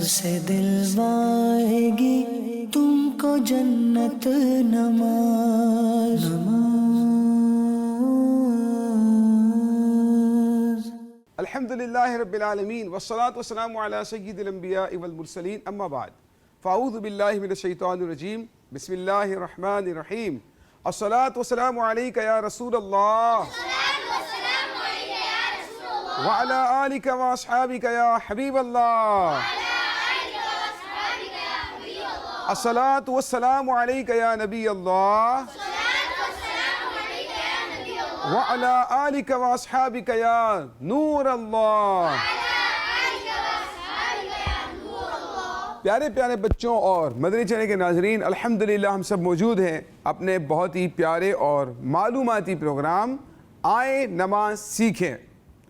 سے دلوائے گی تم کو جنت نماز الحمدللہ رب العالمین والصلاة والسلام علی سید الانبیاء والمرسلین اما بعد فاعوذ باللہ من الشیطان الرجیم بسم اللہ الرحمن الرحیم الصلاة والسلام علیک یا رسول اللہ وعلی آلک واصحابک یا حبیب اللہ الصلاة والسلام علیک یا نبی اللہ وعلی آلک واصحابک یا نور اللہ۔ پیارے پیارے بچوں اور مدنی چینل کے ناظرین، الحمدللہ ہم سب موجود ہیں اپنے بہت ہی پیارے اور معلوماتی پروگرام آئے نماز سیکھیں۔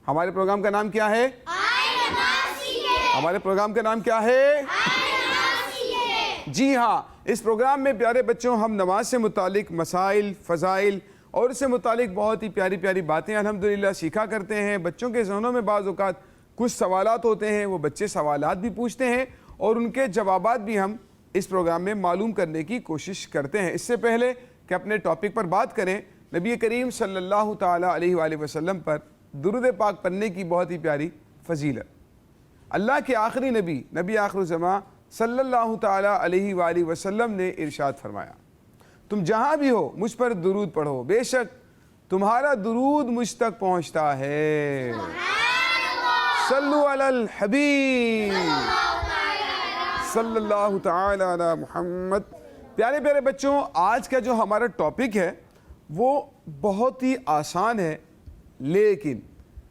ہمارے پروگرام کا نام کیا ہے؟ آئے نماز سیکھیں۔ ہمارے پروگرام کا نام کیا ہے؟ آئے نماز سیکھیں۔ جی ہاں، اس پروگرام میں پیارے بچوں ہم نماز سے متعلق مسائل، فضائل اور اس سے متعلق بہت ہی پیاری پیاری باتیں الحمدللہ سیکھا کرتے ہیں۔ بچوں کے ذہنوں میں بعض اوقات کچھ سوالات ہوتے ہیں، وہ بچے سوالات بھی پوچھتے ہیں اور ان کے جوابات بھی ہم اس پروگرام میں معلوم کرنے کی کوشش کرتے ہیں۔ اس سے پہلے کہ اپنے ٹاپک پر بات کریں، نبی کریم صلی اللہ تعالیٰ علیہ وآلہ وسلم پر درود پاک پڑھنے کی بہت ہی پیاری فضیلت۔ اللہ کے آخری نبی، نبی آخر الزماں صلی اللہ تعالیٰ علیہ وآلہ وسلم نے ارشاد فرمایا، تم جہاں بھی ہو مجھ پر درود پڑھو، بے شک تمہارا درود مجھ تک پہنچتا ہے۔ صلو علی الحبیب صلی اللہ تعالی علی محمد۔ پیارے پیارے بچوں، آج کا جو ہمارا ٹاپک ہے وہ بہت ہی آسان ہے، لیکن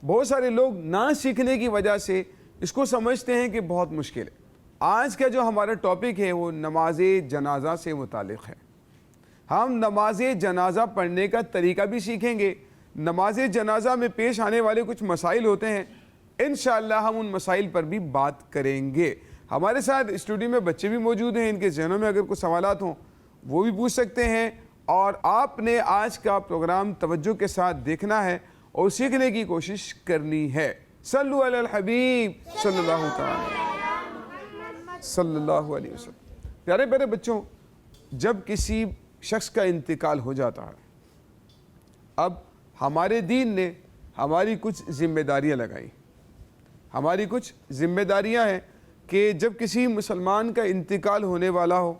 بہت سارے لوگ نہ سیکھنے کی وجہ سے اس کو سمجھتے ہیں کہ بہت مشکل ہے۔ آج کا جو ہمارا ٹاپک ہے وہ نماز جنازہ سے متعلق ہے۔ ہم نماز جنازہ پڑھنے کا طریقہ بھی سیکھیں گے۔ نماز جنازہ میں پیش آنے والے کچھ مسائل ہوتے ہیں، انشاءاللہ ہم ان مسائل پر بھی بات کریں گے۔ ہمارے ساتھ اسٹوڈیو میں بچے بھی موجود ہیں، ان کے ذہنوں میں اگر کوئی سوالات ہوں وہ بھی پوچھ سکتے ہیں، اور آپ نے آج کا پروگرام توجہ کے ساتھ دیکھنا ہے اور سیکھنے کی کوشش کرنی ہے۔ صلو علی الحبیب صلی اللہ علیہ وسلم۔ پیارے پیارے بچوں، جب کسی شخص کا انتقال ہو جاتا ہے، اب ہمارے دین نے ہماری کچھ ذمہ داریاں لگائی۔ ہماری کچھ ذمہ داریاں ہیں کہ جب کسی مسلمان کا انتقال ہونے والا ہو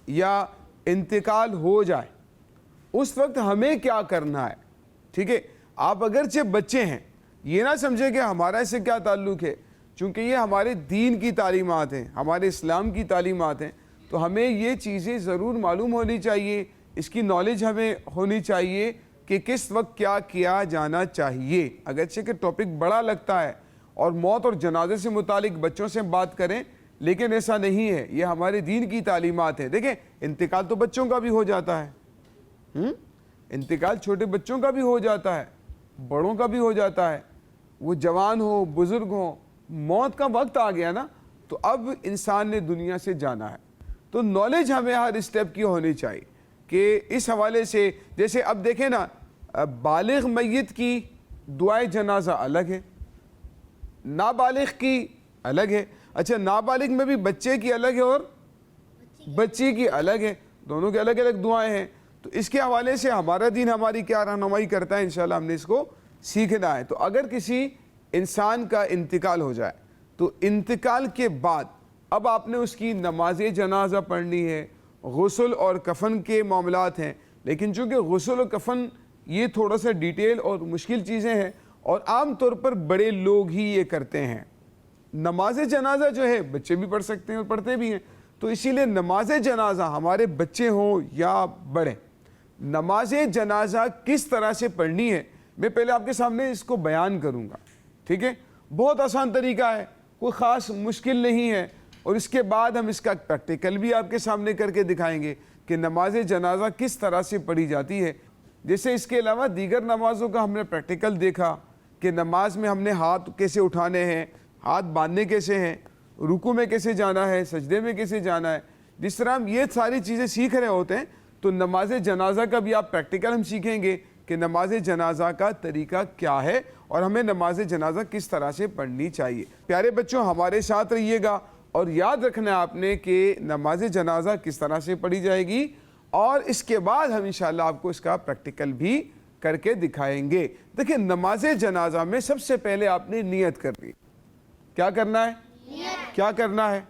یا انتقال ہو جائے، اس وقت ہمیں کیا کرنا ہے۔ ٹھیک ہے، آپ اگرچہ بچے ہیں، یہ نہ سمجھیں کہ ہمارا اس سے کیا تعلق ہے، چونکہ یہ ہمارے دین کی تعلیمات ہیں، ہمارے اسلام کی تعلیمات ہیں، تو ہمیں یہ چیزیں ضرور معلوم ہونی چاہیے، اس کی نالج ہمیں ہونی چاہیے کہ کس وقت کیا کیا جانا چاہیے۔ اگرچہ کہ ٹاپک بڑا لگتا ہے اور موت اور جنازے سے متعلق بچوں سے بات کریں، لیکن ایسا نہیں ہے، یہ ہمارے دین کی تعلیمات ہیں۔ دیکھیں، انتقال تو بچوں کا بھی ہو جاتا ہے، انتقال چھوٹے بچوں کا بھی ہو جاتا ہے، بڑوں کا بھی ہو جاتا ہے، وہ جوان ہو بزرگ ہو، موت کا وقت آ گیا نا، تو اب انسان نے دنیا سے جانا ہے۔ تو نالج ہمیں ہر اسٹیپ کی ہونی چاہیے کہ اس حوالے سے، جیسے اب دیکھیں نا، بالغ میت کی دعائے جنازہ الگ ہے، نابالغ کی الگ ہے۔ اچھا، نابالغ میں بھی بچے کی الگ ہے اور بچی کی الگ ہے، دونوں کے الگ الگ دعائیں ہیں۔ تو اس کے حوالے سے ہمارا دین ہماری کیا رہنمائی کرتا ہے، انشاءاللہ ہم نے اس کو سیکھنا ہے۔ تو اگر کسی انسان کا انتقال ہو جائے تو انتقال کے بعد اب آپ نے اس کی نماز جنازہ پڑھنی ہے، غسل اور کفن کے معاملات ہیں، لیکن چونکہ غسل اور کفن یہ تھوڑا سا ڈیٹیل اور مشکل چیزیں ہیں اور عام طور پر بڑے لوگ ہی یہ کرتے ہیں۔ نماز جنازہ جو ہے بچے بھی پڑھ سکتے ہیں اور پڑھتے بھی ہیں، تو اسی لیے نماز جنازہ ہمارے بچے ہوں یا بڑے، نماز جنازہ کس طرح سے پڑھنی ہے میں پہلے آپ کے سامنے اس کو بیان کروں گا۔ ٹھیک ہے، بہت آسان طریقہ ہے، کوئی خاص مشکل نہیں ہے، اور اس کے بعد ہم اس کا پریکٹیکل بھی آپ کے سامنے کر کے دکھائیں گے کہ نماز جنازہ کس طرح سے پڑھی جاتی ہے۔ جیسے اس کے علاوہ دیگر نمازوں کا ہم نے پریکٹیکل دیکھا کہ نماز میں ہم نے ہاتھ کیسے اٹھانے ہیں، ہاتھ باندھنے کیسے ہیں، رکوع میں کیسے جانا ہے، سجدے میں کیسے جانا ہے۔ جس طرح ہم یہ ساری چیزیں سیکھ رہے ہوتے ہیں تو نماز جنازہ کا بھی آپ پریکٹیکل ہم سیکھیں گے کہ نماز جنازہ کا طریقہ کیا ہے اور ہمیں نماز جنازہ کس طرح سے پڑھنی چاہیے۔ پیارے بچوں، ہمارے ساتھ رہیے گا اور یاد رکھنا ہے آپ نے کہ نماز جنازہ کس طرح سے پڑھی جائے گی، اور اس کے بعد ہم انشاءاللہ آپ کو اس کا پریکٹیکل بھی کر کے دکھائیں گے۔ دیکھیں نماز جنازہ میں سب سے پہلے آپ نے نیت کرنی۔ کیا کرنا ہے؟ کیا کرنا ہے؟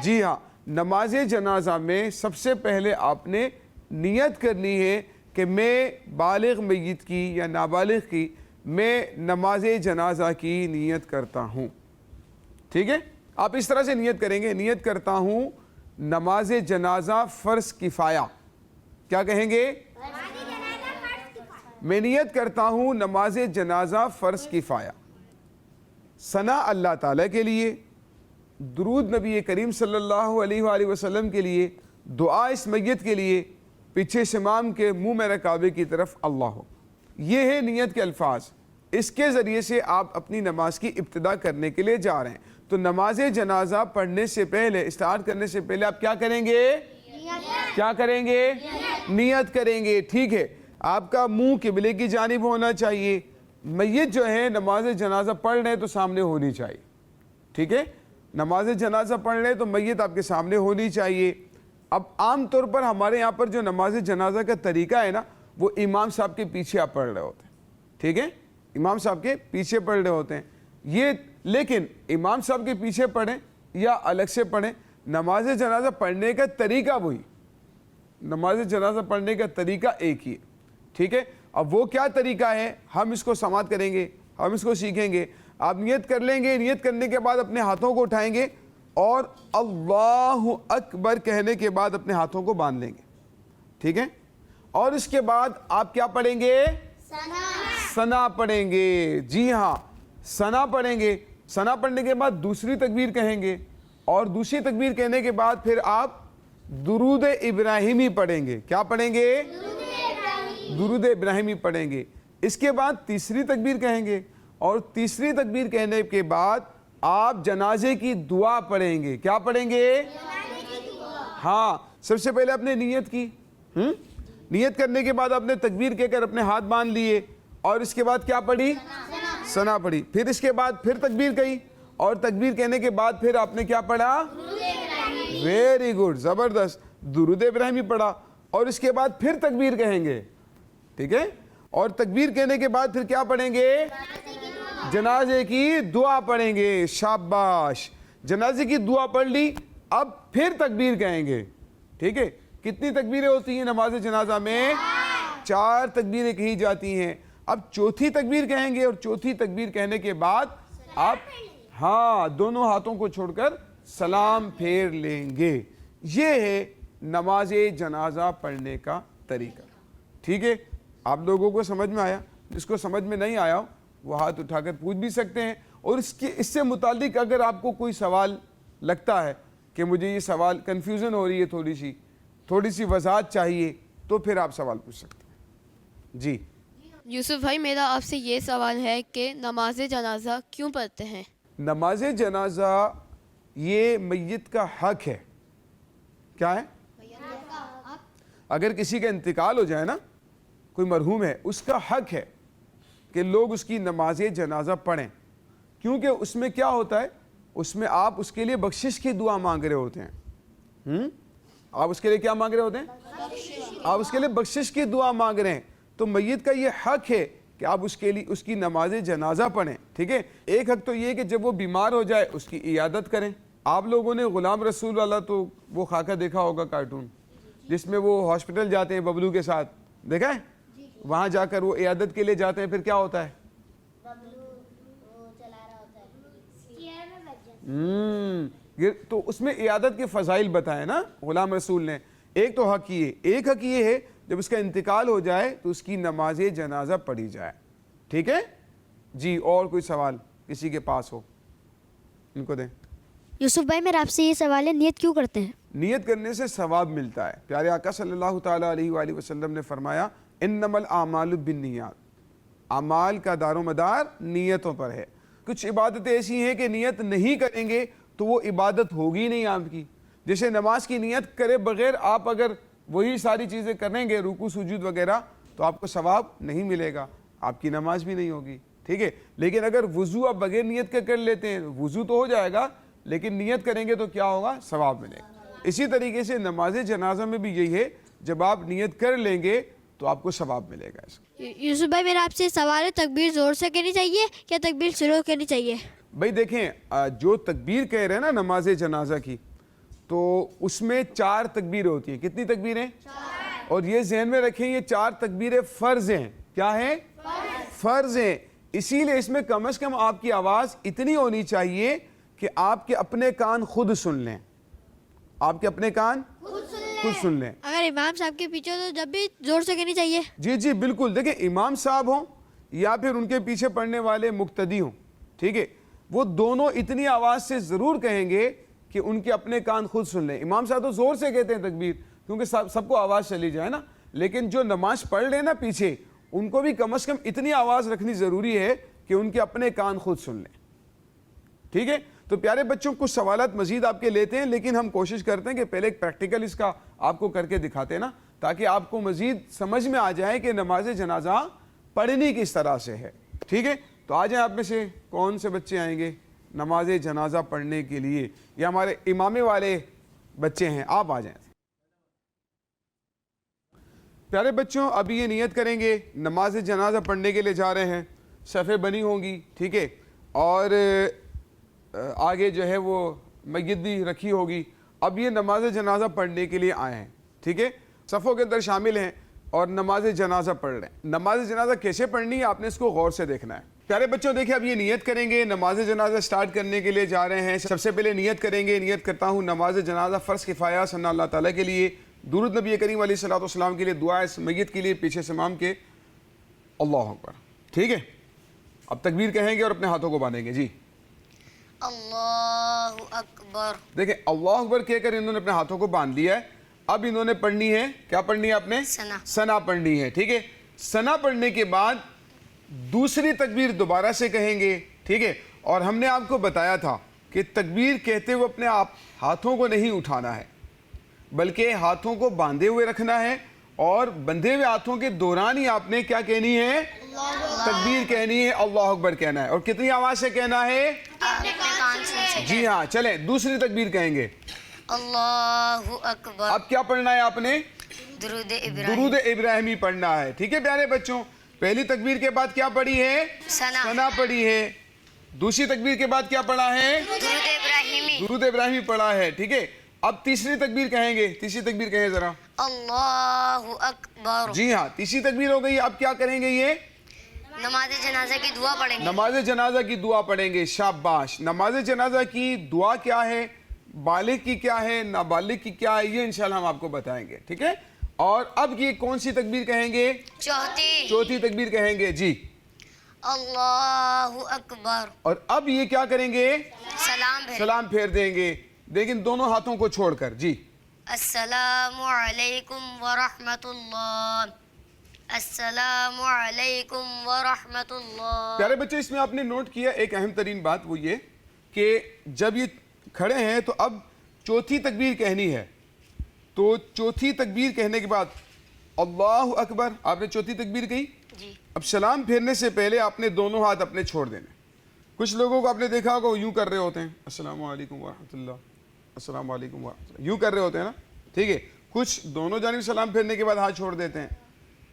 جی ہاں، نماز جنازہ میں سب سے پہلے آپ نے نیت کرنی ہے کہ میں بالغ میت کی یا نابالغ کی میں نماز جنازہ کی نیت کرتا ہوں۔ ٹھیک ہے، آپ اس طرح سے نیت کریں گے، نیت کرتا ہوں نماز جنازہ فرض کفایہ۔ کیا کہیں گے؟ میں نیت کرتا ہوں نماز جنازہ فرض کفایہ، ثنا اللہ تعالیٰ کے لیے، درود نبی کریم صلی اللہ علیہ وآلہ وسلم کے لیے، دعا اس میت کے لیے، پیچھے سے امام کے منہ میں کعبے کی طرف اللہ ہو۔ یہ ہے نیت کے الفاظ، اس کے ذریعے سے آپ اپنی نماز کی ابتدا کرنے کے لیے جا رہے ہیں۔ تو نماز جنازہ پڑھنے سے پہلے، اسٹارٹ کرنے سے پہلے آپ کیا کریں گے؟ کیا کریں گے؟ نیت کریں گے۔ ٹھیک ہے، آپ کا منہ قبلے کی جانب ہونا چاہیے، میت جو ہے نماز جنازہ پڑھ رہے تو سامنے ہونی چاہیے۔ ٹھیک ہے، نماز جنازہ پڑھ رہے تو میت آپ کے سامنے ہونی چاہیے۔ اب عام طور پر ہمارے یہاں پر جو نماز جنازہ کا طریقہ ہے نا، وہ امام صاحب کے پیچھے آپ پڑھ رہے ہوتے ہیں۔ ٹھیک ہے، امام صاحب کے پیچھے پڑھ رہے ہوتے ہیں یہ، لیکن امام صاحب کے پیچھے پڑھیں یا الگ سے پڑھیں، نماز جنازہ پڑھنے کا طریقہ وہی، نماز جنازہ پڑھنے کا طریقہ ایک ہی ہے۔ ٹھیک ہے، اب وہ کیا طریقہ ہے ہم اس کو سماعت کریں گے، ہم اس کو سیکھیں گے۔ آپ نیت کر لیں گے، نیت کرنے کے بعد اپنے ہاتھوں کو اٹھائیں گے اور اللہ اکبر کہنے کے بعد اپنے ہاتھوں کو باندھ لیں گے۔ ٹھیک ہے، اور اس کے بعد آپ کیا پڑھیں گے؟ ثنا پڑھیں گے۔ جی ہاں، ثنا پڑھیں گے۔ ثنا پڑھنے کے بعد دوسری تکبیر کہیں گے، اور دوسری تکبیر کہنے کے بعد پھر آپ درود ابراہیمی پڑھیں گے۔ کیا پڑھیں گے؟ درود ابراہیمی پڑھیں گے۔ اس کے بعد تیسری تکبیر کہیں گے، اور تیسری تکبیر کہنے کے بعد آپ جنازے کی دعا پڑھیں گے۔ کیا پڑھیں گے؟ ہاں، سب سے پہلے آپ نے نیت کی، نیت کرنے کے بعد آپ نے تکبیر کہہ کر اپنے ہاتھ باندھ لیے، اور اس کے بعد کیا پڑھی؟ ثنا پڑھی۔ پھر اس کے بعد پھر تکبیر کہی، اور تکبیر کہنے کے بعد پھر آپ نے کیا پڑھا؟ ویری گڈ، زبردست، درود ابراہیمی پڑھا، اور اس کے بعد پھر تکبیر کہیں گے۔ ٹھیک ہے، اور تکبیر کہنے کے بعد پھر کیا پڑھیں گے؟ جنازے کی دعا پڑھیں گے۔ شاباش، جنازے کی دعا پڑھ لی، اب پھر تکبیر کہیں گے۔ ٹھیک ہے، کتنی تکبیریں ہوتی ہیں نماز جنازہ میں؟ 4 تکبیریں کہی جاتی ہیں۔ اب چوتھی تکبیر کہیں گے، اور چوتھی تکبیر کہنے کے بعد آپ دونوں ہاتھوں کو چھوڑ کر سلام پھیر لیں گے۔ یہ ہے نماز جنازہ پڑھنے کا طریقہ۔ ٹھیک ہے، آپ لوگوں کو سمجھ میں آیا؟ جس کو سمجھ میں نہیں آیا وہ ہاتھ اٹھا کر پوچھ بھی سکتے ہیں، اور اس سے متعلق اگر آپ کو کوئی سوال لگتا ہے کہ مجھے یہ سوال کنفیوژن ہو رہی ہے، تھوڑی سی وضاحت چاہیے، تو پھر آپ سوال پوچھ سکتے ہیں۔ جی یوسف بھائی، میرا آپ سے یہ سوال ہے کہ نماز جنازہ کیوں پڑھتے ہیں؟ نماز جنازہ یہ میت کا حق ہے۔ کیا ہے؟ اگر کسی کا انتقال ہو جائے نا، کوئی مرحوم ہے، اس کا حق ہے کہ لوگ اس کی نماز جنازہ پڑھیں، کیونکہ اس میں کیا ہوتا ہے، اس میں آپ اس کے لیے بخشش کی دعا مانگ رہے ہوتے ہیں۔ آپ اس کے لیے کیا مانگ رہے ہوتے ہیں؟ آپ اس کے لیے بخشش کی دعا مانگ رہے ہیں، تو میت کا یہ حق ہے کہ آپ اس کے لیے اس کی نماز جنازہ پڑھیں۔ ٹھیک ہے، ایک حق تو یہ کہ جب وہ بیمار ہو جائے اس کی عیادت کریں۔ آپ لوگوں نے غلام رسول والا تو وہ خاکہ دیکھا ہوگا، کارٹون، جس میں وہ ہاسپٹل جاتے ہیں ببلو کے ساتھ، دیکھا ہے؟ وہاں جا کر وہ عیادت کے لیے جاتے ہیں، پھر کیا ہوتا ہے؟ تو اس میں عیادت کے فضائل بتائے نا غلام رسول نے۔ ایک تو حق یہ ہے جب اس کا انتقال ہو جائے تو اس کی نماز جنازہ پڑھی جائے۔ ٹھیک ہے جی، اور کوئی سوال کسی کے پاس ہو ان کو دیں۔ یوسف بھائی، میرا آپ سے یہ سوال ہے، نیت کیوں کرتے ہیں؟ نیت کرنے سے ثواب ملتا ہے۔ پیارے آقا صلی اللہ تعالیٰ علیہ وآلہ وسلم نے فرمایا انما الاعمال بالنیات، اعمال کا دار و مدار نیتوں پر ہے۔ کچھ عبادتیں ایسی ہیں کہ نیت نہیں کریں گے تو وہ عبادت ہوگی نہیں آپ کی۔ جیسے نماز کی نیت کرے بغیر آپ اگر وہی ساری چیزیں کریں گے، رکوع سجود وغیرہ، تو آپ کو ثواب نہیں ملے گا، آپ کی نماز بھی نہیں ہوگی۔ ٹھیک ہے، لیکن اگر وضو آپ بغیر نیت کے کر لیتے ہیں، وضو تو ہو جائے گا لیکن نیت کریں گے تو کیا ہوگا؟ ثواب ملے گا۔ اسی طریقے سے نماز جنازہ میں بھی یہی ہے، جب آپ نیت کر لیں گے تو آپ کو ثواب ملے گا اس کا۔ یوسف بھائی میرا آپ سے سوال ہے، تکبیر زور سے کرنی چاہیے یا تکبیر سلو کرنی چاہیے؟ بھائی دیکھیں، جو تکبیر کہہ رہے ہیں نا نماز جنازہ کی، تو اس میں 4 تکبیر ہوتی ہیں۔ کتنی تکبیریں؟ 4۔ اور یہ ذہن میں رکھیں، یہ 4 تکبیریں فرض ہیں۔ کیا ہیں؟ فرض ہیں۔ اسی لیے اس میں کم از کم آپ کی آواز اتنی ہونی چاہیے کہ آپ کے اپنے کان خود سن لیں، آپ کے اپنے کان خود سن لیں۔ اگر امام صاحب کے پیچھے تو جب بھی زور سے کرنی چاہیے؟ جی جی بالکل، دیکھیں امام صاحب ہوں یا پھر ان کے پیچھے پڑھنے والے مقتدی ہوں، ٹھیک ہے، وہ دونوں اتنی آواز سے ضرور کہیں گے کہ ان کے اپنے کان خود سن لیں۔ امام صاحب تو زور سے کہتے ہیں تکبیر کیونکہ سب کو آواز چلی جائے نا، لیکن جو نماز پڑھ لیں نا پیچھے، ان کو بھی کم از کم اتنی آواز رکھنی ضروری ہے کہ ان کے اپنے کان خود سن لیں، ٹھیک ہے۔ تو پیارے بچوں، کچھ سوالات مزید آپ کے لیتے ہیں، لیکن ہم کوشش کرتے ہیں کہ پہلے ایک پریکٹیکل اس کا آپ کو کر کے دکھاتے ہیں نا، تاکہ آپ کو مزید سمجھ میں آ جائے کہ نماز جنازہ پڑھنی کس طرح سے ہے، ٹھیک ہے۔ تو آ جائیں، آپ میں سے کون سے بچے آئیں گے نماز جنازہ پڑھنے کے لیے؟ یہ ہمارے امامے والے بچے ہیں، آپ آ جائیں۔ پیارے بچوں، ابھی یہ نیت کریں گے نماز جنازہ پڑھنے کے لیے جا رہے ہیں، صفیں بنی ہوں گی، ٹھیک ہے، اور آگے جو ہے وہ میت بھی رکھی ہوگی۔ اب یہ نماز جنازہ پڑھنے کے لیے آئے ہیں، ٹھیک ہے، صفوں کے اندر شامل ہیں اور نماز جنازہ پڑھ رہے ہیں۔ نماز جنازہ کیسے پڑھنی ہے آپ نے اس کو غور سے دیکھنا ہے۔ پیارے بچوں دیکھیں، اب یہ نیت کریں گے، نماز جنازہ سٹارٹ کرنے کے لیے جا رہے ہیں۔ سب سے پہلے نیت کریں گے، نیت کرتا ہوں نماز جنازہ فرض کفایہ صلی اللہ تعالیٰ کے لیے، درود نبی کریم علیہ الصلوۃ والسلام کے لیے، دعا اس میت کے لیے پیچھے سے امام کے، اللہ اکبر، ٹھیک ہے۔ اب تکبیر کہیں گے اور اپنے ہاتھوں کو باندھیں گے، جی اللہ اکبر۔ دیکھیں اللہ اکبر کہہ کر انہوں نے اپنے ہاتھوں کو باندھ لیا ہے۔ اب انہوں نے پڑھنی ہے، کیا پڑھنی ہے آپ نے؟ ثنا پڑھنی ہے، ٹھیک ہے۔ ثنا پڑھنے کے بعد دوسری تکبیر دوبارہ سے کہیں گے، ٹھیک ہے۔ اور ہم نے آپ کو بتایا تھا کہ تکبیر کہتے ہوئے اپنے آپ ہاتھوں کو نہیں اٹھانا ہے، بلکہ ہاتھوں کو باندھے ہوئے رکھنا ہے، اور بندھے ہوئے ہاتھوں کے دوران ہی آپ نے کیا کہنی ہے؟ تکبیر کہنی ہے، اللہ اکبر کہنا ہے۔ اور کتنی آواز سے کہنا ہے؟ جی ہاں، چلیں دوسری تکبیر کہیں گے، اللہ اکبر۔ اب کیا پڑھنا ہے آپ نے؟ درود ابراہیم۔ درود ابراہیمی پڑھنا ہے، ٹھیک ہے پیارے بچوں۔ پہلی تکبیر کے بعد کیا پڑھی ہے؟ ثنا پڑھی ہے۔ دوسری تکبیر کے بعد کیا پڑھا ہے؟ درود ابراہیمی۔ درود ابراہیمی پڑھا ہے، ٹھیک ہے۔ اب تیسری تکبیر کہیں گے، تیسری تکبیر کہیں ذرا۔ اللہ اکبر۔ جی ہاں، تیسری تکبیر ہو گئی۔ اب کیا کریں گے؟ یہ نماز جنازہ کی دعا پڑھیں گے۔ نماز جنازہ کی دعا پڑھیں گے، شاباش۔ نماز جنازہ کی دعا کیا ہے، بالغ کی کیا ہے، نابالغ کی کیا ہے، یہ انشاءاللہ ہم آپ کو بتائیں گے، ٹھیک ہے۔ اور اب یہ کون سی تکبیر کہیں گے؟ چوتھی تکبیر کہیں گے، جی اللہ اکبر۔ اور اب یہ کیا کریں گے؟ سلام سلام پھیر دیں گے، لیکن دونوں ہاتھوں کو چھوڑ کر، جی السلام علیکم ورحمۃ اللہ، السلام علیکم ورحمۃ اللہ۔ پیارے بچے، اس میں آپ نے نوٹ کیا ایک اہم ترین بات، وہ یہ کہ جب یہ کھڑے ہیں تو اب چوتھی تکبیر کہنی ہے، تو چوتھی تکبیر کہنے کے بعد اللہ اکبر، آپ نے چوتھی تکبیر کہی، اب سلام پھیرنے سے پہلے آپ نے دونوں ہاتھ اپنے چھوڑ دینے۔ کچھ لوگوں کو آپ نے دیکھا ہوگا وہ یوں کر رہے ہوتے ہیں، السلام علیکم ورحمۃ اللہ، السلام علیکم ورحمۃ اللہ، یوں کر رہے ہوتے ہیں نا، ٹھیک ہے۔ کچھ دونوں جانب سلام پھیرنے کے بعد ہاتھ چھوڑ دیتے ہیں۔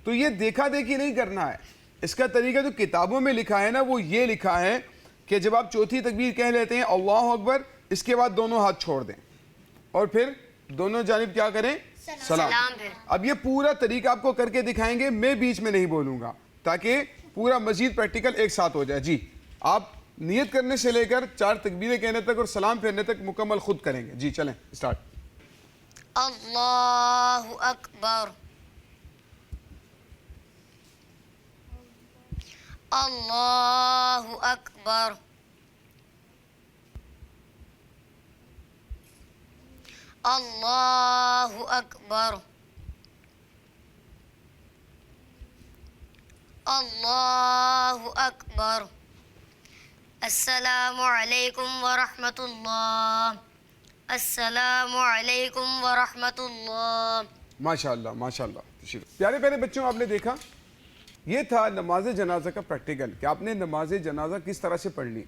تو یہ دیکھا دیکھی نہیں کرنا ہے، اس کا طریقہ جو کتابوں میں لکھا ہے نا، وہ یہ لکھا ہے کہ جب آپ چوتھی تکبیر کہہ لیتے ہیں اللہ اکبر، اس کے بعد دونوں ہاتھ چھوڑ دیں اور پھر دونوں جانب کیا کریں؟ سلام۔ اب یہ پورا طریقہ آپ کو کر کے دکھائیں گے، میں بیچ میں نہیں بولوں گا تاکہ پورا مزید پریکٹیکل ایک ساتھ ہو جائے۔ جی آپ نیت کرنے سے لے کر 4 تکبیریں کہنے تک اور سلام پھیرنے تک مکمل خود کریں گے۔ جی چلیں اسٹارٹ۔ اللہ اکبر، اللہ اکبر، اللہ اکبر، اللہ اکبر، السلام علیکم ورحمۃ اللہ، السلام علیکم ورحمۃ اللہ۔ ماشاءاللہ ماشاءاللہ۔ پیارے پیارے بچوں، آپ نے دیکھا یہ تھا نماز جنازہ کا پریکٹیکل کہ آپ نے نماز جنازہ کس طرح سے پڑھنی۔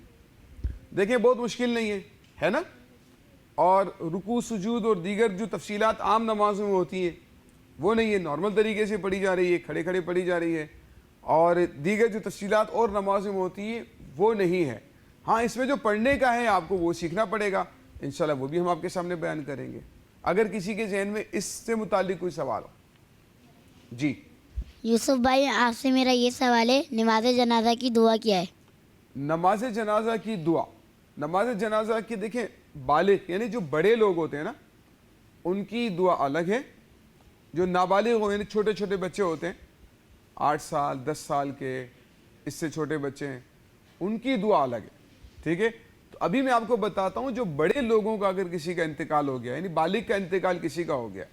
دیکھیں بہت مشکل نہیں ہے نا، اور رکوع سجود اور دیگر جو تفصیلات عام نمازوں میں ہوتی ہیں وہ نہیں ہے، نارمل طریقے سے پڑھی جا رہی ہے، کھڑے کھڑے پڑھی جا رہی ہے، اور دیگر جو تفصیلات اور نمازوں میں ہوتی ہیں وہ نہیں ہے۔ ہاں اس میں جو پڑھنے کا ہے آپ کو وہ سیکھنا پڑے گا، انشاءاللہ وہ بھی ہم آپ کے سامنے بیان کریں گے۔ اگر کسی کے ذہن میں اس سے متعلق کوئی سوال ہو۔ جی یوسف بھائی آپ سے میرا یہ سوال ہے، نماز جنازہ کی دعا کیا ہے؟ نماز جنازہ کی دعا، نماز جنازہ کی دیکھیں بالغ یعنی جو بڑے لوگ ہوتے ہیں نا ان کی دعا الگ ہے، جو نابالغ ہو یعنی چھوٹے چھوٹے بچے ہوتے ہیں 8 سال 10 سال کے، اس سے چھوٹے بچے ہیں، ان کی دعا الگ ہے، ٹھیک ہے۔ تو ابھی میں آپ کو بتاتا ہوں جو بڑے لوگوں کا اگر کسی کا انتقال ہو گیا یعنی بالغ کا انتقال کسی کا ہو گیا،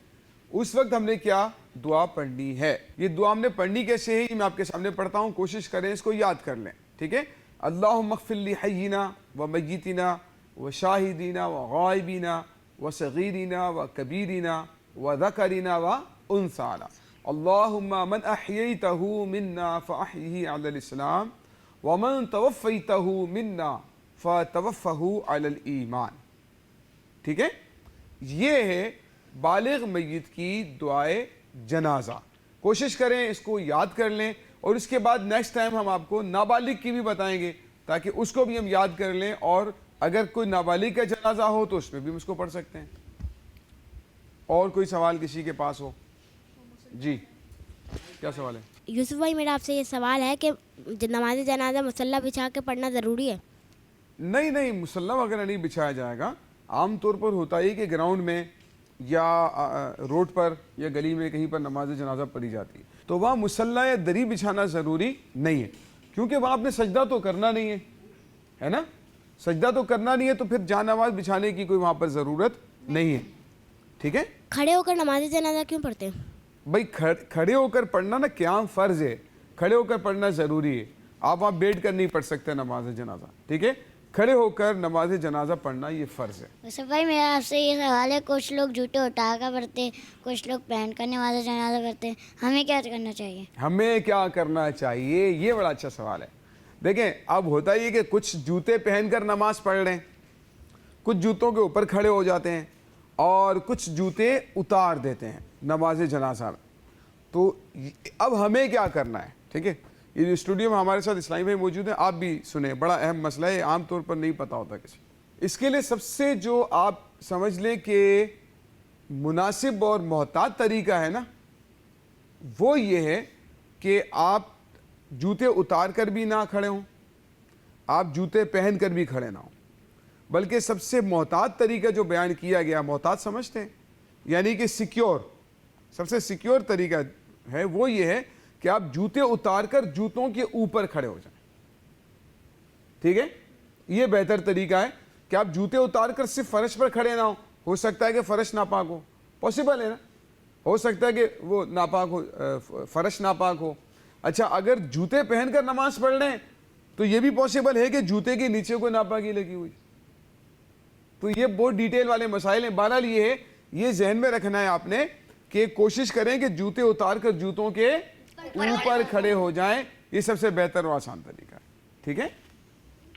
اس وقت ہم نے کیا دعا پڑھنی ہے۔ یہ دعا ہم نے پڑھنی کیسے ہے یہ میں آپ کے سامنے پڑھتا ہوں، کوشش کریں اس کو یاد کر لیں، ٹھیک ہے۔ اللہم اغفر لحینا و میتنا و شاہدینا و غائبینا و صغیرنا و کبیرنا و ذکرنا و انثانا، اللہم من احییتہ منا فاحیہ علی الاسلام ومن توفیتہ منا فتوفہ علی الایمان، ٹھیک ہے۔ یہ ہے بالغ میت کی دعائے جنازہ، کوشش کریں اس کو یاد کر لیں، اور اس کے بعد نیکسٹ ٹائم ہم آپ کو نابالغ کی بھی بتائیں گے تاکہ اس کو بھی ہم یاد کر لیں، اور اگر کوئی نابالغ کا جنازہ ہو تو اس میں بھی ہم اس کو پڑھ سکتے ہیں۔ اور کوئی سوال کسی کے پاس ہو؟ جی کیا سوال ہے؟ یوسف بھائی میرا آپ سے یہ سوال ہے کہ نماز جنازہ مصلی بچھا کے پڑھنا ضروری ہے؟ نہیں مصلی وغیرہ نہیں بچھایا جائے گا، عام طور پر ہوتا ہے کہ گراؤنڈ میں یا روڈ پر یا گلی میں کہیں پر نماز جنازہ پڑھی جاتی ہے تو وہاں مصلی یا دری بچھانا ضروری نہیں ہے، کیونکہ وہاں آپ نے سجدہ تو کرنا نہیں ہے نا، سجدہ تو کرنا نہیں ہے، تو پھر جان نماز بچھانے کی کوئی وہاں پر ضرورت نہیں ہے، ٹھیک ہے۔ کھڑے ہو کر نماز جنازہ کیوں پڑھتے ہیں؟ بھائی کھڑے ہو کر پڑھنا نا قیام فرض ہے، کھڑے ہو کر پڑھنا ضروری ہے، آپ وہاں بیٹھ کر نہیں پڑھ سکتے نماز جنازہ، ٹھیک ہے۔ کھڑے ہو کر نماز جنازہ پڑھنا یہ فرض ہے۔ یوسف بھائی میرا آپ سے یہ سوال ہے، کچھ لوگ جوتے اٹھا کر پڑھتے ہیں، کچھ لوگ پہن کر نماز جنازہ پڑھتے ہیں، ہمیں کیا کرنا چاہیے؟ ہمیں کیا کرنا چاہیے، یہ بڑا اچھا سوال ہے۔ دیکھیں اب ہوتا یہ کہ کچھ جوتے پہن کر نماز پڑھ رہے ہیں، کچھ جوتوں کے اوپر کھڑے ہو جاتے ہیں، اور کچھ جوتے اتار دیتے ہیں نماز جنازہ میں۔ تو اب ہمیں کیا کرنا ہے، ٹھیک ہے۔ یہ اسٹوڈیو میں ہمارے ساتھ اسلامی بھائی موجود ہیں، آپ بھی سنیں، بڑا اہم مسئلہ ہے، عام طور پر نہیں پتہ ہوتا کسی۔ اس کے لیے سب سے جو آپ سمجھ لیں کہ مناسب اور محتاط طریقہ ہے نا، وہ یہ ہے کہ آپ جوتے اتار کر بھی نہ کھڑے ہوں، آپ جوتے پہن کر بھی کھڑے نہ ہوں، بلکہ سب سے محتاط طریقہ جو بیان کیا گیا، محتاط سمجھتے ہیں یعنی کہ سیکیور، سب سے سیکیور طریقہ ہے وہ یہ ہے کہ آپ جوتے اتار کر جوتوں کے اوپر کھڑے ہو جائیں، ٹھیک ہے۔ یہ بہتر طریقہ ہے کہ آپ جوتے اتار کر صرف فرش پر کھڑے نہ ہو سکتا ہے کہ فرش ناپاک ہو، پاسبل ہے نا، ہو سکتا ہے کہ وہ ناپاک ہو، فرش ناپاک ہو۔ اچھا اگر جوتے پہن کر نماز پڑھ رہے ہیں تو یہ بھی پاسبل ہے کہ جوتے کے نیچے کوئی ناپاکی لگی ہوئی، تو یہ بہت ڈیٹیل والے مسائل ہیں۔ بہرحال یہ ہے، یہ ذہن میں رکھنا ہے آپ نے کہ کوشش کریں کہ جوتے اتار کر جوتوں کے اوپر کھڑے ہو جائیں، یہ سب سے بہتر اور آسان طریقہ ہے، ٹھیک ہے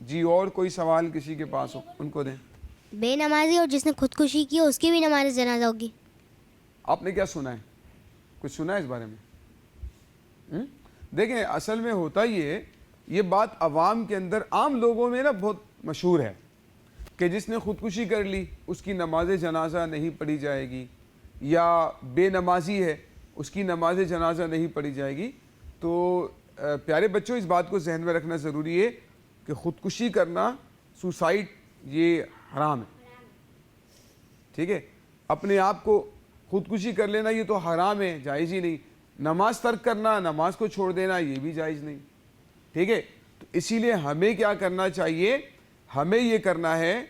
جی۔ اور کوئی سوال کسی کے پاس ہو ان کو دیں۔ بے نمازی اور جس نے خودکشی کی اس کی بھی نماز جنازہ ہوگی؟ آپ نے کیا سنا ہے، کچھ سنا ہے اس بارے میں؟ دیکھیں اصل میں ہوتا یہ بات عوام کے اندر، عام لوگوں میں نا بہت مشہور ہے کہ جس نے خودکشی کر لی اس کی نماز جنازہ نہیں پڑھی جائے گی، یا بے نمازی ہے اس کی نماز جنازہ نہیں پڑھی جائے گی۔ تو پیارے بچوں اس بات کو ذہن میں رکھنا ضروری ہے کہ خودکشی کرنا، سوسائڈ، یہ حرام ہے، ٹھیک ہے۔ اپنے آپ کو خودکشی کر لینا یہ تو حرام ہے، جائز ہی نہیں۔ نماز ترک کرنا، نماز کو چھوڑ دینا یہ بھی جائز نہیں، ٹھیک ہے۔ تو اسی لیے ہمیں کیا کرنا چاہیے، ہمیں یہ کرنا ہے،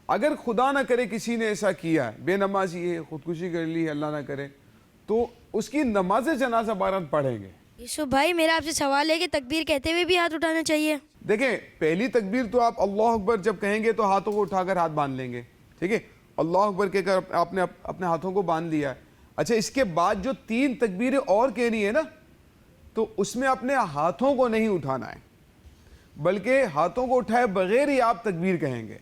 اگر خدا نہ کرے کسی نے ایسا کیا ہے، بے نمازی ہے، خودکشی کر لی، اللہ نہ کرے، تو اس کی نماز جنازہ بارات پڑھیں گے۔ یوسف بھائی میرا آپ سے سوال ہے کہ تکبیر کہتے ہوئے بھی ہاتھ اٹھانا چاہیے؟ دیکھیں پہلی تکبیر تو آپ اللہ اکبر جب کہیں گے تو ہاتھوں کو اٹھا کر ہاتھ باندھ لیں گے، ٹھیک ہے۔ اللہ اکبر کہہ کر آپ نے اپنے ہاتھوں کو باندھ لیا ہے۔ اچھا اس کے بعد جو 3 تکبیریں اور کہنی ہے نا، تو اس میں اپنے ہاتھوں کو نہیں اٹھانا ہے، بلکہ ہاتھوں کو اٹھائے بغیر ہی آپ تکبیر کہیں گے،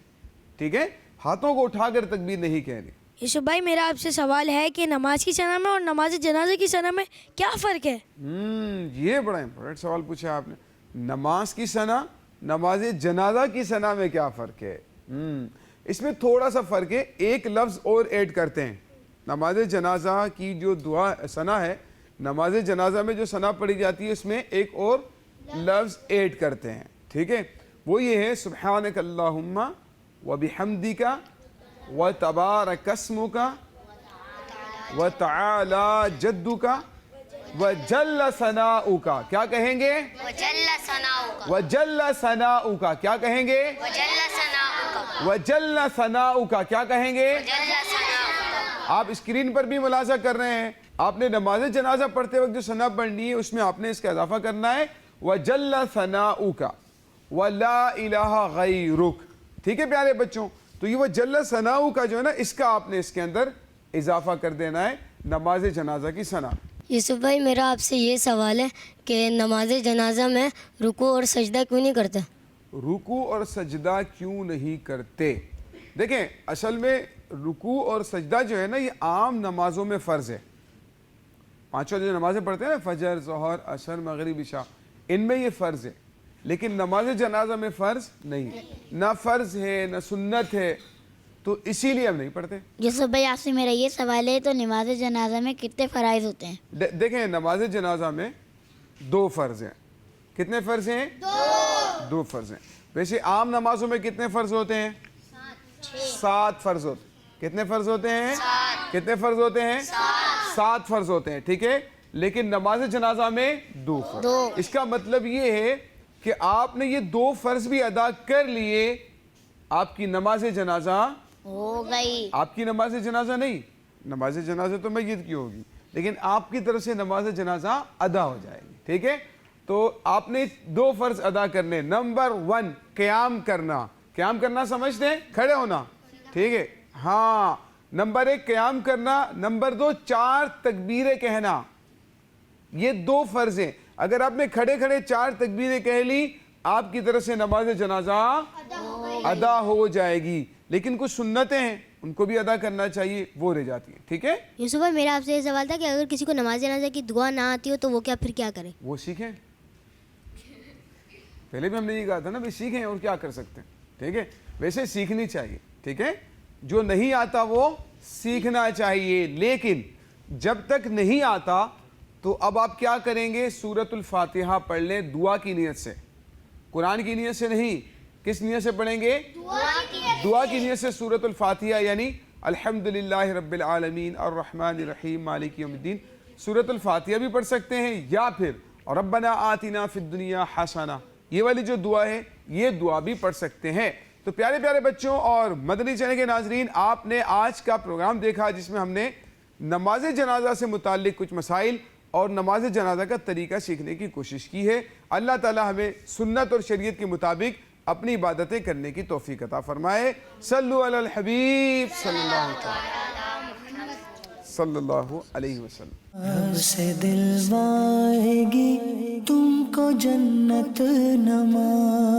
ٹھیک ہے۔ ہاتھوں کو اٹھا کر تکبیر نہیں کہنی. یوسف بھائی میرا آپ سے سوال ہے کہ نماز کی ثنا میں اور نماز جنازے کی ثنا میں کیا فرق ہے؟ یہ بڑا امپورٹنٹ سوال پوچھا آپ نے. نماز کی ثنا، نماز جنازہ کی ثنا میں کیا فرق ہے؟ اس میں تھوڑا سا فرق ہے، ایک لفظ اور ایڈ کرتے ہیں. نماز جنازہ کی جو دعا ثنا ہے، نماز جنازہ میں جو ثنا پڑھی جاتی ہے اس میں ایک اور لفظ ایڈ کرتے ہیں. ٹھیک ہے، وہ یہ ہے سبحانک اللہم وبحمدک وتبارک اسمک وتعالی جدک وجل ثناؤک. کیا کہیں گے؟ وجل ثناؤک. وجل ثناؤک. کیا کہیں گے؟ وجل ثناؤک. وجل ثناؤک. کیا کہیں گے؟ وجل ثناؤک. آپ اسکرین پر بھی ملاحظہ کر رہے ہیں، آپ نے نماز جنازہ پڑھتے وقت جو ثنا پڑھنی ہے اس میں آپ نے اس کا اضافہ کرنا ہے وجل ثناؤک ولا الہ غیرک. ٹھیک ہے پیارے بچوں، تو یہ وجل ثناؤک جو ہے نا، اس کا آپ نے اس کے اندر اضافہ کر دینا ہے نماز جنازہ کی ثنا. یوسف بھائی میرا آپ سے یہ سوال ہے کہ نماز جنازہ میں رکوع اور سجدہ کیوں نہیں کرتے؟ رکوع اور سجدہ کیوں نہیں کرتے؟ دیکھیں اصل میں رکوع اور سجدہ جو ہے نا یہ عام نمازوں میں فرض ہے. پانچوں جو نمازیں پڑھتے ہیں نا، فجر، ظہر، عصر، مغرب، عشاء، ان میں یہ فرض ہے، لیکن نماز جنازہ میں فرض نہیں ہے. نہ فرض ہے نہ سنت ہے، تو اسی لیے ہم نہیں پڑھتے. یوسف بھائی آپ سے میرا یہ سوال ہے، تو نماز جنازہ میں کتنے فرائض ہوتے ہیں؟ دیکھیں نماز جنازہ میں 2 فرض ہیں. کتنے فرض ہیں؟ 2 فرض ہیں. ویسے عام نمازوں میں کتنے فرض ہوتے ہیں؟ 7 فرض ہوتے ہیں. کتنے فرض ہوتے ہیں؟ کتنے فرض ہوتے ہیں؟ 7 فرض ہوتے ہیں. ٹھیک ہے، لیکن نماز جنازہ میں 2 فرض. اس کا مطلب یہ ہے کہ آپ نے یہ 2 فرض بھی ادا کر لیے، آپ کی نماز جنازہ ہو گئی. آپ کی نماز جنازہ نہیں، نماز جنازہ تو میت کی ہوگی، لیکن آپ کی طرف سے نماز جنازہ ادا ہو جائے گی. ٹھیک ہے، تو آپ نے 2 فرض ادا کرنے. نمبر 1 قیام کرنا. قیام کرنا سمجھتے ہیں؟ کھڑے ہونا. ٹھیک ہے، ہاں. نمبر 1 قیام کرنا. نمبر 2 4 تکبیریں کہنا. یہ 2 فرض ہیں. اگر آپ نے کھڑے کھڑے 4 تکبیریں کہہ لی، آپ کی طرف سے نماز جنازہ ادا ہو جائے گی. لیکن کچھ سنتیں ہیں ان کو بھی ادا کرنا چاہیے، وہ رہ جاتی ہیں. ٹھیک ہے، یوسف بھائی میرا آپ سے یہ سوال تھا کہ اگر کسی کو نماز جنازہ کی دعا نہ آتی ہو تو وہ پھر کیا کرے؟ وہ سیکھیں. پہلے بھی ہم نے یہ کہا تھا نا، بھی سیکھیں اور کیا کر سکتے ہیں. ٹھیک ہے، ویسے سیکھنی چاہیے. ٹھیک ہے، جو نہیں آتا وہ سیکھنا چاہیے، لیکن جب تک نہیں آتا تو اب آپ کیا کریں گے؟ سورۃ الفاتحہ پڑھ لیں دعا کی نیت سے، قرآن کی نیت سے نہیں. کس نیت سے پڑھیں گے؟ دعا کی نیت سے. سورۃ الفاتحہ یعنی الحمدللہ رب العالمین الرحمن الرحیم مالک یوم الدین. سورۃ الفاتحہ بھی پڑھ سکتے ہیں، یا پھر ربنا آتنا فی الدنیا حسنہ، یہ والی جو دعا ہے یہ دعا بھی پڑھ سکتے ہیں. تو پیارے پیارے بچوں اور مدنی چینل کے ناظرین، آپ نے آج کا پروگرام دیکھا جس میں ہم نے نماز جنازہ سے متعلق کچھ مسائل اور نماز جنازہ کا طریقہ سیکھنے کی کوشش کی ہے. اللہ تعالی ہمیں سنت اور شریعت کے مطابق اپنی عبادتیں کرنے کی توفیق عطا فرمائے. صلو علی الحبیب صلی اللہ علیہ وسلم. سے دلوائے گی تم کو جنت نماز.